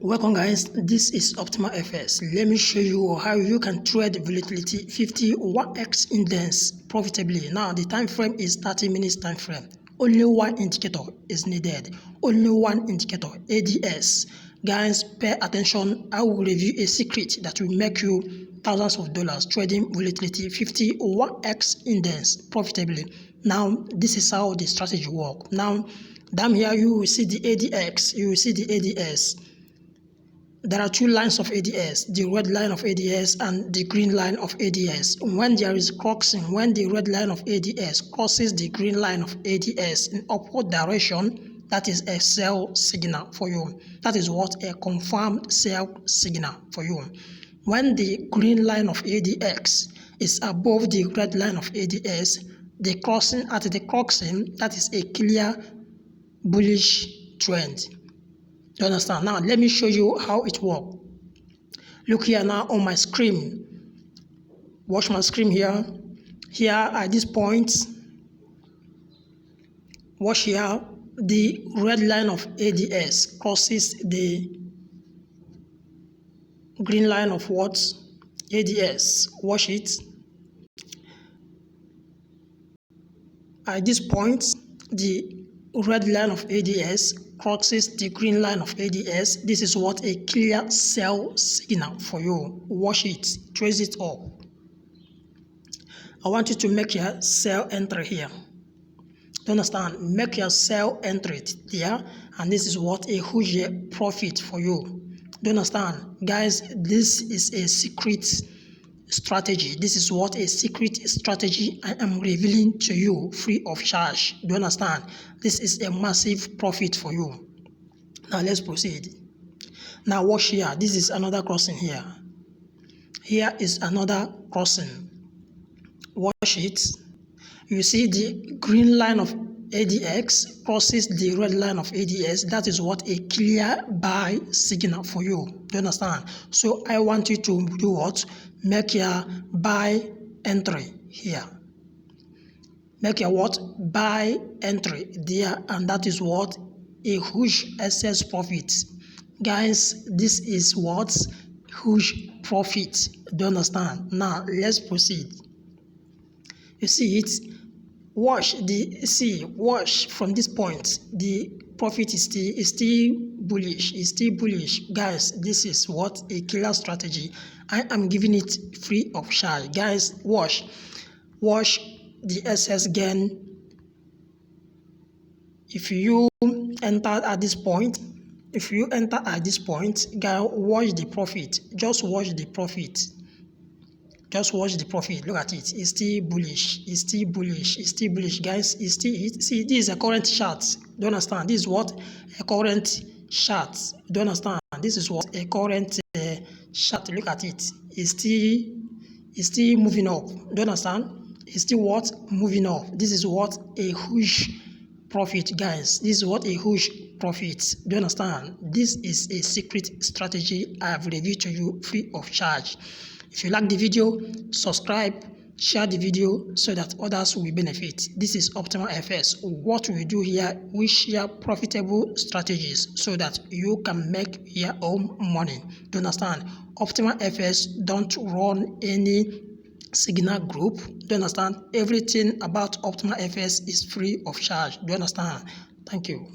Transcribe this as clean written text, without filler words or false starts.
Welcome guys, this is Optimal FS. Let me show you how you can trade volatility 50 1x index profitably. Now the time frame is 30 minutes time frame. Only one indicator is needed. Only one indicator, ADS. Guys, pay attention. I will review a secret that will make you thousands of dollars trading volatility 50 1x index profitably. Now this is how the strategy works. Now down here you will see the ADX, you will see the ADS. There are two lines of ADS, the red line of ADS and the green line of ADS. When there is crossing, when the red line of ADS crosses the green line of ADS in upward direction, that is a sell signal for you. That is what a confirmed sell signal for you. When the green line of ADX is above the red line of ADS, the crossing at the crossing, that is a clear bullish trend. You understand? Now let me show you how it works. Look here now on my screen. Watch my screen here. Here at this point, watch here, the red line of ADS crosses the green line of what? ADS. Watch it. At this point, the red line of ADS crosses the green line of ADS. This is what a clear sell signal for you. Watch it, trace it up. I want you to make your sell entry here. Do you understand? Make your sell entry here, and this is what a huge profit for you. Do you understand? Guys, this is a secret strategy. This is what a secret strategy I am revealing to you free of charge. Do you understand? This is a massive profit for you. Now let's proceed. Now watch here. This is another crossing here. Here is another crossing. Watch it. You see the green line of ADX crosses the red line of ADS. That is what a clear buy signal for you. Do you understand? So I want you to do what? Make your buy entry here. Make your what? Buy entry there, and that is what? A huge excess profit. Guys, this is what? Huge profit. Do you understand? Now let's proceed. You see it? Watch from this point, the profit is still bullish. Guys, this is what a killer strategy. I am giving it free of charge. Guys, watch the SS gain. If you enter at this point, guys, watch the profit. Just watch the profit. Just watch the profit. Look at it. It's still bullish. Guys. See, this is a current chart. Do you understand? This is what a current chart. Do you understand? This is what a current chart. Look at it. It's still moving up. Do you understand? It's still what? Moving up. This is what a huge profit, guys. This is what a huge profit. Do you understand? This is a secret strategy I have revealed to you free of charge. If you like the video, subscribe, share the video so that others will benefit. This is Optimal FS. What we do here, we share profitable strategies so that you can make your own money. Do you understand? Optimal FS don't run any signal group. Do you understand? Everything about Optimal FS is free of charge. Do you understand? Thank you.